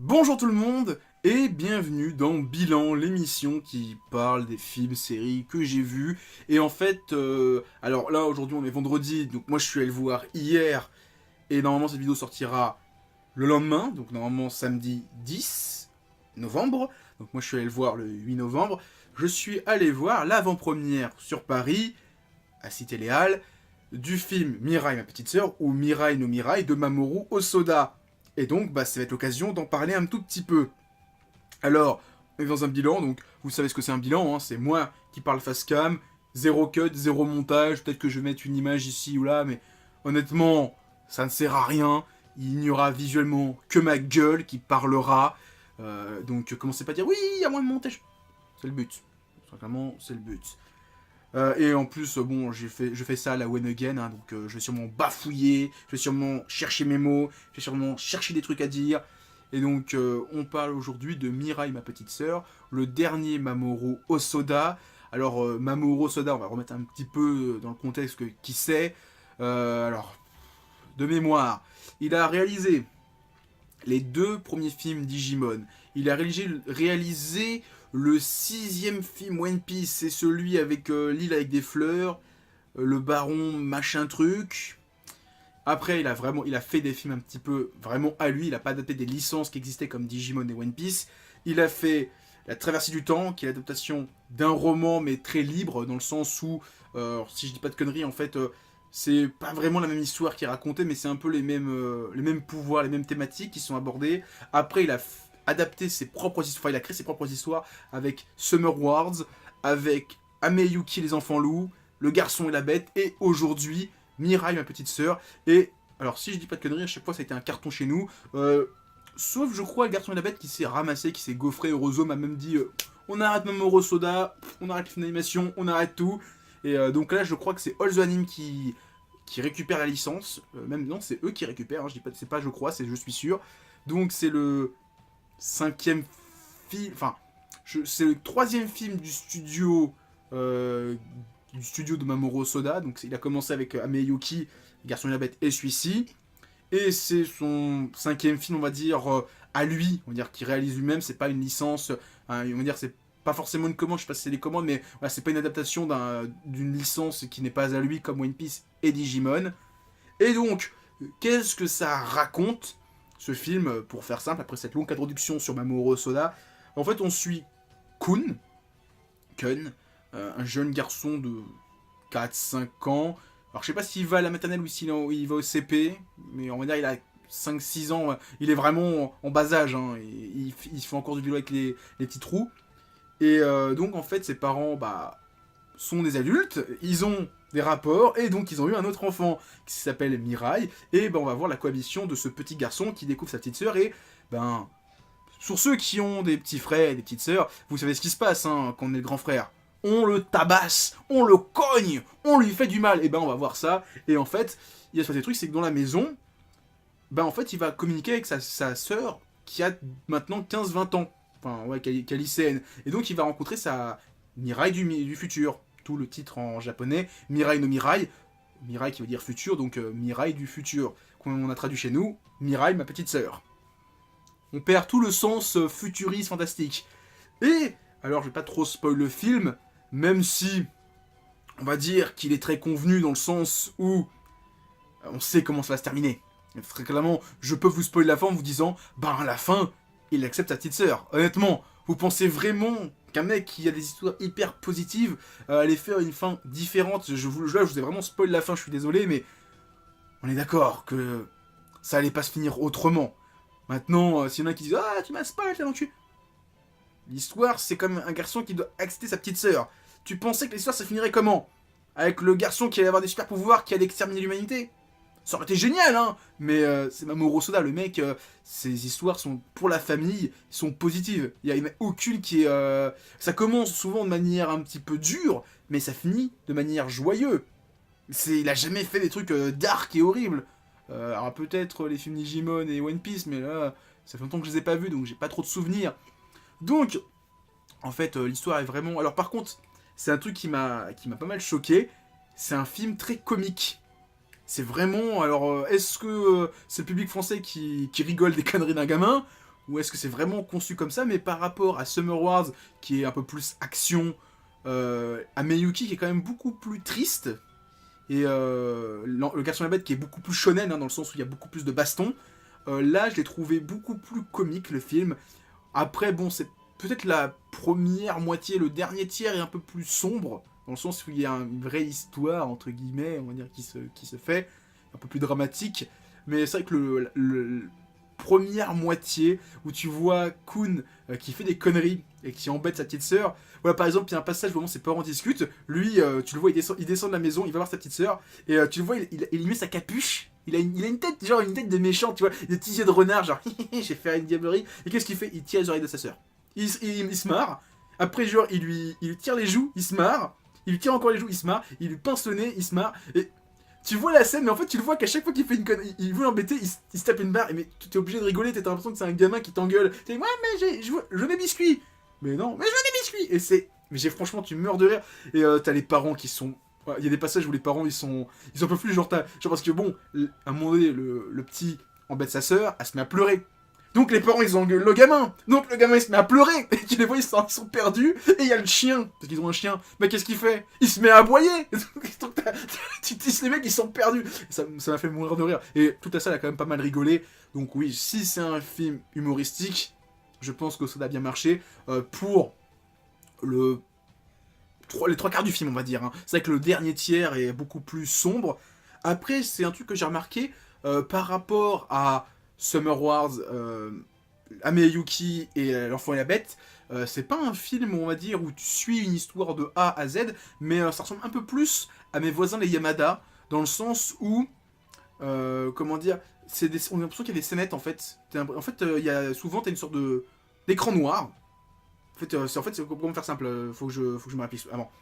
Bonjour tout le monde et bienvenue dans Bilan, l'émission qui parle des films, séries que j'ai vus. Et en fait, alors là aujourd'hui on est vendredi, donc moi je suis allé le voir hier et normalement cette vidéo sortira le lendemain, donc normalement samedi 10 novembre. Donc moi je suis allé le voir le 8 novembre. Je suis allé voir l'avant-première sur Paris, à Cité Léal, du film Mirai ma petite sœur ou Mirai no Mirai de Mamoru Hosoda. Et donc, ça va être l'occasion d'en parler un tout petit peu. Alors, on est dans un bilan, donc vous savez ce que c'est un bilan, hein, c'est moi qui parle face cam, zéro cut, zéro montage, peut-être que je vais mettre une image ici ou là, mais honnêtement, ça ne sert à rien. Il n'y aura visuellement que ma gueule qui parlera. Donc commencez pas à dire oui, il y a moins de montage. C'est le but. Simplement, c'est le but. Et en plus, bon, je fais ça à la When Again, hein, donc je vais sûrement bafouiller, je vais sûrement chercher mes mots, je vais sûrement chercher des trucs à dire. Et donc, on parle aujourd'hui de Mirai, ma petite sœur, le dernier Mamoru Hosoda. Alors, Mamoru Hosoda, on va remettre un petit peu dans le contexte qui c'est. Alors, de mémoire, il a réalisé les deux premiers films Digimon. Il a réalisé le sixième film One Piece, c'est celui avec l'île avec des fleurs, le baron machin truc. Après, il a fait des films un petit peu vraiment à lui. Il a pas adapté des licences qui existaient comme Digimon et One Piece. Il a fait La Traversée du Temps, qui est l'adaptation d'un roman mais très libre dans le sens où, si je dis pas de conneries, en fait, c'est pas vraiment la même histoire qui est racontée, mais c'est un peu les mêmes pouvoirs, les mêmes thématiques qui sont abordées. Après, adapté ses propres histoires, il a créé ses propres histoires avec Summer Wars, avec Ameyuki et les enfants loups, Le garçon et la bête, et aujourd'hui Mirai, ma petite sœur. Et alors, si je dis pas de conneries, à chaque fois ça a été un carton chez nous. Sauf, je crois, le garçon et la bête qui s'est ramassé, qui s'est gaufré. Eurozo m'a même dit on arrête Mamoru Soda, on arrête les films d'animation, on arrête tout. Et donc là, je crois que c'est All the Anime qui récupère la licence. Même non, c'est eux qui récupèrent. Hein, je dis pas, c'est pas je crois, c'est je suis sûr. Donc c'est le cinquième film. Enfin, c'est le troisième film du studio de Mamoru Hosoda. Donc il a commencé avec Ameyuki, Le garçon et la bête, et celui-ci. Et c'est son cinquième film, on va dire, à lui, on va dire, qu'il réalise lui-même. C'est pas une licence, hein, on va dire, c'est pas forcément une commande, je sais pas si c'est des commandes, mais voilà, c'est pas une adaptation d'une licence qui n'est pas à lui, comme One Piece et Digimon. Et donc, qu'est-ce que ça raconte, ce film, pour faire simple, après cette longue introduction sur Mamoru Hosoda? En fait, on suit Kun, un jeune garçon de 4-5 ans. Alors je sais pas s'il va à la maternelle ou s'il va au CP, mais on va dire il a 5-6 ans, il est vraiment en bas âge, hein, et il fait encore du vélo avec les petits trous. Et donc en fait ses parents sont des adultes, ils ont des rapports, et donc ils ont eu un autre enfant qui s'appelle Mirai, et on va voir la cohabitation de ce petit garçon qui découvre sa petite sœur, et sur ceux qui ont des petits frères et des petites sœurs, vous savez ce qui se passe hein, quand on est le grand frère. On le tabasse, on le cogne, on lui fait du mal. Et on va voir ça. Et en fait, il y a ce truc, c'est que dans la maison, en fait, il va communiquer avec sa sœur qui a maintenant 15-20 ans. Enfin, ouais, qui est lycéenne. Et donc, il va rencontrer sa Mirai du futur. Tout le titre en japonais. Mirai no Mirai. Mirai qui veut dire futur, donc Mirai du futur. Qu'on a traduit chez nous, Mirai, ma petite sœur. On perd tout le sens futuriste fantastique. Et, alors je vais pas trop spoil le film, même si on va dire qu'il est très convenu dans le sens où on sait comment ça va se terminer. Très clairement, je peux vous spoiler la fin en vous disant, à la fin, il accepte sa petite sœur. Honnêtement, vous pensez vraiment qu'un mec qui a des histoires hyper positives allait faire une fin différente? Je vous ai vraiment spoilé la fin, je suis désolé, mais on est d'accord que ça allait pas se finir autrement. Maintenant, s'il y en a qui disent ah tu m'as spoil, t'as l'enculé. L'histoire, c'est comme un garçon qui doit accepter sa petite sœur. Tu pensais que l'histoire, ça finirait comment? Avec le garçon qui allait avoir des super pouvoirs, qui allait exterminer l'humanité? Ça aurait été génial, hein. Mais c'est Mamoru Hosoda, le mec, ses histoires sont pour la famille, sont positives. Il n'y en a aucune qui est... Ça commence souvent de manière un petit peu dure, mais ça finit de manière joyeuse. Il a jamais fait des trucs dark et horribles. Alors peut-être les films Digimon et One Piece, mais là, ça fait longtemps que je les ai pas vus, donc j'ai pas trop de souvenirs. Donc, en fait, l'histoire est vraiment... Alors par contre, c'est un truc qui m'a pas mal choqué. C'est un film très comique. C'est vraiment... Alors, est-ce que c'est le public français qui rigole des conneries d'un gamin? ou est-ce que c'est vraiment conçu comme ça, mais par rapport à Summer Wars, qui est un peu plus action, à Miyuki, qui est quand même beaucoup plus triste, et le garçon et la bête, qui est beaucoup plus shonen, hein, dans le sens où il y a beaucoup plus de baston, là, je l'ai trouvé beaucoup plus comique, le film. Après, bon, c'est peut-être la première moitié, le dernier tiers est un peu plus sombre, dans le sens où il y a une vraie histoire, entre guillemets, on va dire, qui se fait, un peu plus dramatique. Mais c'est vrai que première moitié, où tu vois Kun qui fait des conneries et qui embête sa petite sœur. Voilà, par exemple, il y a un passage où vraiment ses parents discutent. Lui, tu le vois, il descend de la maison, il va voir sa petite sœur, et tu le vois, il met sa capuche. Il a une tête, genre une tête de méchant, tu vois, des petits yeux de renard, genre, j'ai fait une diablerie. Et qu'est-ce qu'il fait? Il tire les oreilles de sa sœur. Il se marre. Après, genre, il lui tire les joues, il se marre. Il lui tire encore les joues, il se marre. Il lui pince le nez, il se marre. Et tu vois la scène, mais en fait, tu le vois qu'à chaque fois qu'il fait une connerie, il veut l'embêter, il se tape une barre. Mais tu es obligé de rigoler, t'as l'impression que c'est un gamin qui t'engueule. T'es ouais, mais je veux des biscuits. Mais non, mais je veux des biscuits. Et c'est. Mais franchement, tu meurs de rire. Et t'as les parents qui sont. Il y a des passages où les parents ils sont un peu plus genre parce que bon, à un moment donné, le petit embête sa sœur, elle se met à pleurer. Donc les parents ils engueulent le gamin. Donc le gamin il se met à pleurer. Et tu les vois, ils sont perdus. Et il y a le chien. Parce qu'ils ont un chien. Mais qu'est-ce qu'il fait? Il se met à aboyer. Donc tu dis les mecs ils sont perdus. Ça m'a fait mourir de rire. Et tout à ça, elle a quand même pas mal rigolé. Donc oui, si c'est un film humoristique, je pense que ça a bien marché. Pour les trois quarts du film, on va dire. Hein. C'est vrai que le dernier tiers est beaucoup plus sombre. Après, c'est un truc que j'ai remarqué par rapport à Summer Wars, Ameyuki et L'Enfant et la Bête. C'est pas un film, on va dire, où tu suis une histoire de A à Z, mais ça ressemble un peu plus à Mes voisins les Yamada, dans le sens où, comment dire, on a l'impression qu'il y a des scénettes en fait. En fait, souvent, t'as une sorte d'écran noir. En fait, c'est comment faire simple. Faut que je me rappelle avant.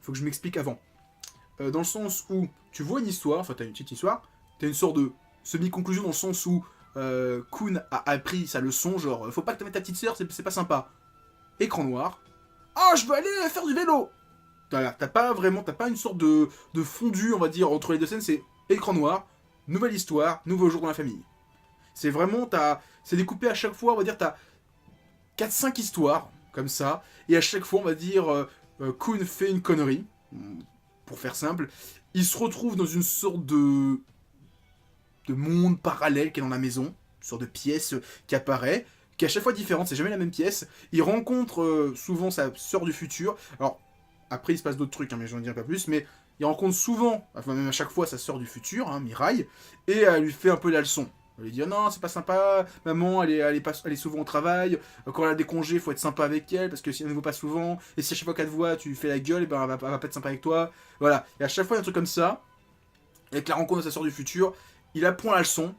Faut que je m'explique avant. Dans le sens où tu vois une histoire, enfin t'as une petite histoire, t'as une sorte de semi-conclusion dans le sens où Kun a appris sa leçon, genre faut pas que tu mettes ta petite sœur, c'est pas sympa. Écran noir. Ah, je veux aller faire du vélo. T'as pas une sorte de fondu, on va dire, entre les deux scènes, c'est écran noir, nouvelle histoire, nouveau jour dans la famille. C'est vraiment, c'est découpé à chaque fois, on va dire, t'as 4-5 histoires, comme ça, et à chaque fois, on va dire, Kun fait une connerie, pour faire simple, il se retrouve dans une sorte de monde parallèle qui est dans la maison, une sorte de pièce qui apparaît, qui est à chaque fois différente, c'est jamais la même pièce. Il rencontre souvent sa sœur du futur. Alors, après il se passe d'autres trucs, hein, mais j'en dirai pas plus, mais il rencontre souvent, enfin même à chaque fois, sa sœur du futur, hein, Mirai, et elle lui fait un peu la leçon. Elle lui dit oh non, c'est pas sympa, maman, elle est souvent au travail, quand elle a des congés, faut être sympa avec elle, parce que si elle ne voit pas souvent, et si à chaque fois qu'elle te voit, tu lui fais la gueule, et ben elle va pas être sympa avec toi. Voilà, et à chaque fois, il y a un truc comme ça, avec la rencontre de sa sœur du futur, il apprend la leçon,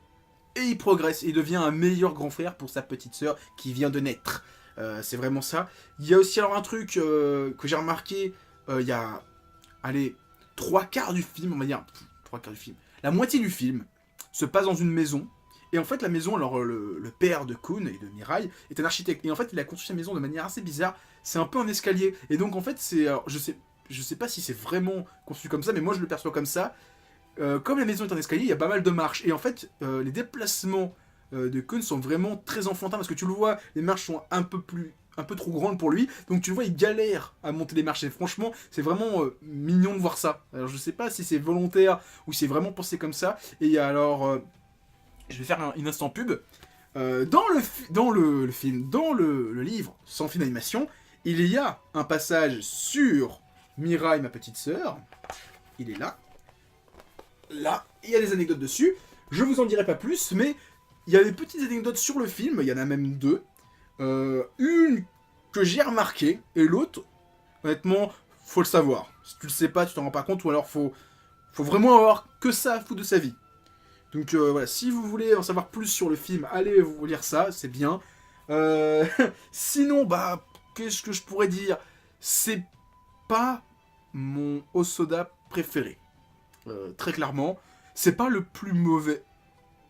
et il progresse, et il devient un meilleur grand frère pour sa petite sœur qui vient de naître. C'est vraiment ça. Il y a aussi alors un truc que j'ai remarqué, il y a, allez, 3 quarts du film, on va dire, 3 quarts du film, la moitié du film se passe dans une maison, et en fait la maison, alors le père de Kun et de Mirai est un architecte, et en fait il a construit sa maison de manière assez bizarre, c'est un peu un escalier, et donc en fait c'est, alors, je sais pas si c'est vraiment conçu comme ça, mais moi je le perçois comme ça. Comme la maison est un escalier, il y a pas mal de marches. Et en fait, les déplacements de Kun sont vraiment très enfantins parce que tu le vois, les marches sont un peu trop grandes pour lui. Donc tu le vois, il galère à monter les marches. Et franchement, c'est vraiment mignon de voir ça. Alors je sais pas si c'est volontaire ou si c'est vraiment pensé comme ça. Et il y a alors, je vais faire une instant pub. Dans le film, dans le livre Sans fin d'animation, il y a un passage sur Mirai, ma petite sœur. Il est là. Là, il y a des anecdotes dessus. Je vous en dirai pas plus, mais il y a des petites anecdotes sur le film. Il y en a même deux. Une que j'ai remarquée, et l'autre, honnêtement, faut le savoir. Si tu le sais pas, tu t'en rends pas compte, ou alors faut vraiment avoir que ça à foutre de sa vie. Donc voilà, si vous voulez en savoir plus sur le film, allez vous lire ça, c'est bien. Sinon, bah, qu'est-ce que je pourrais dire? C'est pas mon Osoda préféré. Très clairement, c'est pas le plus mauvais.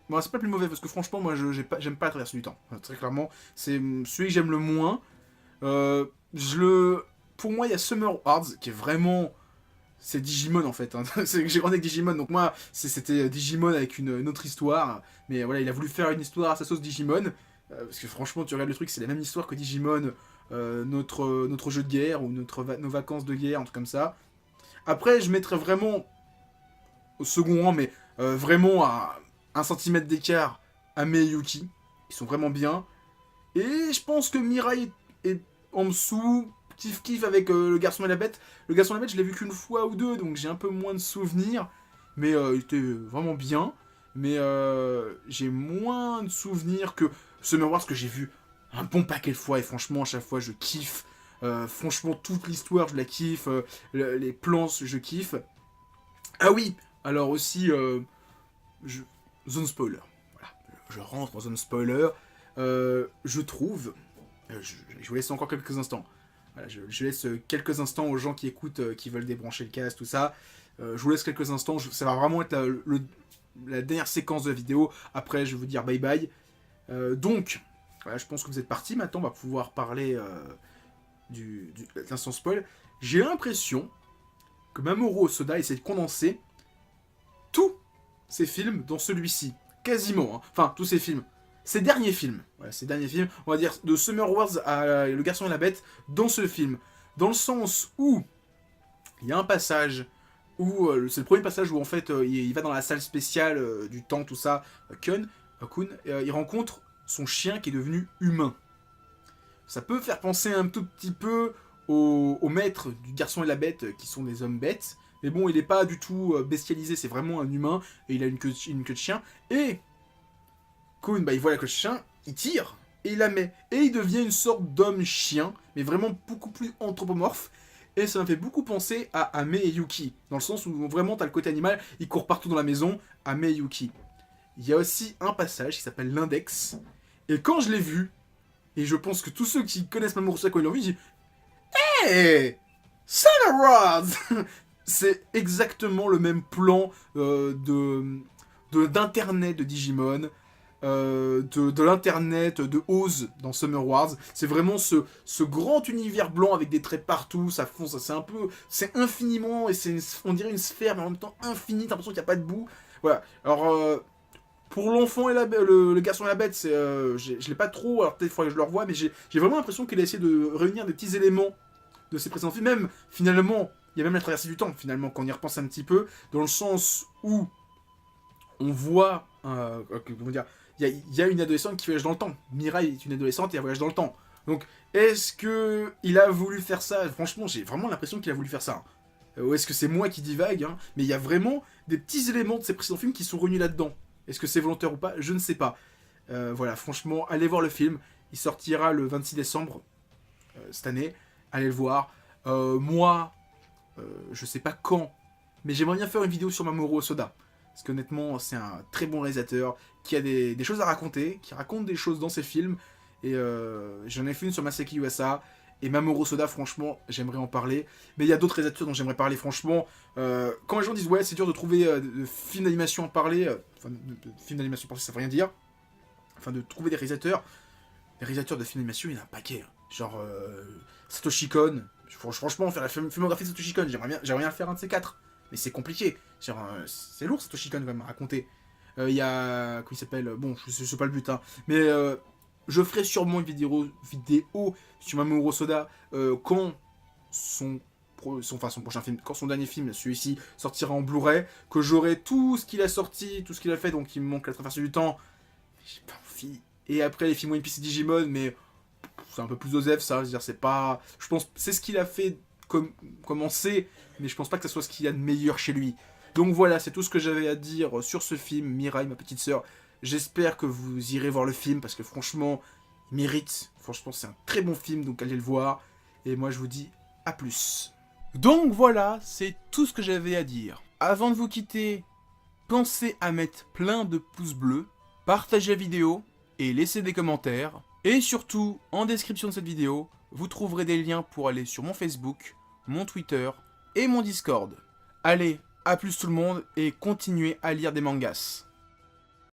Bon, c'est pas le plus mauvais parce que franchement, moi, j'aime pas la traversée du temps. Très clairement, c'est celui que j'aime le moins. Pour moi, il y a Summer Wars qui est vraiment, c'est Digimon en fait. Hein. J'ai grandi avec Digimon, donc moi, c'était Digimon avec une autre histoire. Mais voilà, il a voulu faire une histoire à sa sauce Digimon. Parce que franchement, tu regardes le truc, c'est la même histoire que Digimon, notre jeu de guerre, ou nos vacances de guerre, un truc comme ça. Après, je mettrais vraiment au second rang, mais vraiment à 1 cm d'écart, Ame et Yuki. Ils sont vraiment bien. Et je pense que Mirai est en dessous, kiff avec le garçon et la bête. Le garçon et la bête, je l'ai vu qu'une fois ou deux, donc j'ai un peu moins de souvenirs. Mais il était vraiment bien. Mais j'ai moins de souvenirs que Summer Wars que j'ai vu un bon paquet de fois. Et franchement, à chaque fois, je kiffe. Franchement, toute l'histoire, je la kiffe. Les plans, je kiffe. Ah oui, alors aussi, zone spoiler. Voilà, je rentre en zone spoiler. Je trouve... je vous laisse encore quelques instants. Voilà, je laisse quelques instants aux gens qui écoutent, qui veulent débrancher le casque, tout ça. Je vous laisse quelques instants. Ça va vraiment être la dernière séquence de la vidéo. Après, je vais vous dire bye bye. Donc, voilà, je pense que vous êtes partis. Maintenant, on va pouvoir parler de l'instant spoil. J'ai l'impression que Mamoru Hosoda essaie de condenser tous ses films dans celui-ci. Quasiment. Hein. Enfin, tous ses films. Ses derniers films. Voilà, ses derniers films. On va dire de Summer Wars à Le Garçon et la Bête dans ce film. Dans le sens où il y a un passage où c'est le premier passage où en fait il va dans la salle spéciale du temps, tout ça. Kun, il rencontre son chien qui est devenu humain. Ça peut faire penser un tout petit peu au maître du Garçon et la Bête qui sont des hommes bêtes. Mais bon, il n'est pas du tout bestialisé, c'est vraiment un humain et il a une queue de chien. Et Kun, il voit la queue de chien, il tire et il la met. Et il devient une sorte d'homme-chien, mais vraiment beaucoup plus anthropomorphe. Et ça m'a fait beaucoup penser à Ame et Yuki, dans le sens où vraiment t'as le côté animal, il court partout dans la maison, Ame et Yuki. Il y a aussi un passage qui s'appelle l'index, et quand je l'ai vu, et je pense que tous ceux qui connaissent Mamoru Hosoda quand ils l'ont vu, ils disent « Hey Summer Wars !» C'est exactement le même plan d'internet de Digimon, de l'internet de Oz dans Summer Wars. C'est vraiment ce grand univers blanc avec des traits partout, ça fonce, c'est infiniment, et on dirait une sphère, mais en même temps infinie, t'as l'impression qu'il n'y a pas de bout. Voilà, alors pour l'enfant et le garçon et la bête, je l'ai pas trop, alors peut-être il faudrait que je le revoie, mais j'ai vraiment l'impression qu'il a essayé de réunir des petits éléments de ses précédents films, même finalement, il y a même la traversée du temps, finalement, quand on y repense un petit peu, dans le sens où on voit, comment dire, il y a une adolescente qui voyage dans le temps. Mirai est une adolescente et elle voyage dans le temps. Donc, est-ce que il a voulu faire ça? Franchement, j'ai vraiment l'impression qu'il a voulu faire ça. Ou est-ce que c'est moi qui divague, hein? Mais il y a vraiment des petits éléments de ces précédents films qui sont réunis là-dedans. Est-ce que c'est volontaire ou pas? Je ne sais pas. Voilà, franchement, allez voir le film. Il sortira le 26 décembre cette année. Allez le voir. Moi, je sais pas quand, mais j'aimerais bien faire une vidéo sur Mamoru Hosoda. Parce qu'honnêtement, c'est un très bon réalisateur qui a des choses à raconter, qui raconte des choses dans ses films. Et j'en ai fait une sur Masaki Yuasa. Et Mamoru Hosoda, franchement, j'aimerais en parler. Mais il y a d'autres réalisateurs dont j'aimerais parler, franchement. Quand les gens disent, ouais, c'est dur de trouver de films d'animation à parler, enfin, de films d'animation à parler, ça veut rien dire. Enfin, de trouver des réalisateurs. Les réalisateurs de films d'animation, il y en a un paquet. Hein. Genre, Satoshi Kon. Franchement, faire la filmographie de Satoshi Kon, j'aimerais bien faire un de ces quatre. Mais c'est compliqué. C'est lourd, Satoshi Kon, quand même, à raconter. Il y a... Comment il s'appelle? Bon, je sais pas le but, hein. Mais je ferai sûrement une vidéo sur Mamoru Hosoda quand son prochain film, quand son dernier film, celui-ci, sortira en Blu-ray, que j'aurai tout ce qu'il a sorti, tout ce qu'il a fait, donc il me manque la traversée du temps. J'ai pas envie. Et après, les films One Piece et Digimon, mais c'est un peu plus osef, ça. C'est-à-dire, c'est pas... Je pense c'est ce qu'il a fait commencer, mais je pense pas que ce soit ce qu'il y a de meilleur chez lui. Donc voilà, c'est tout ce que j'avais à dire sur ce film, Mirai, ma petite sœur. J'espère que vous irez voir le film, parce que franchement, il mérite. Franchement, c'est un très bon film, donc allez le voir. Et moi, je vous dis à plus. Donc voilà, c'est tout ce que j'avais à dire. Avant de vous quitter, pensez à mettre plein de pouces bleus, partagez la vidéo et laissez des commentaires. Et surtout, en description de cette vidéo, vous trouverez des liens pour aller sur mon Facebook, mon Twitter et mon Discord. Allez, à plus tout le monde et continuez à lire des mangas.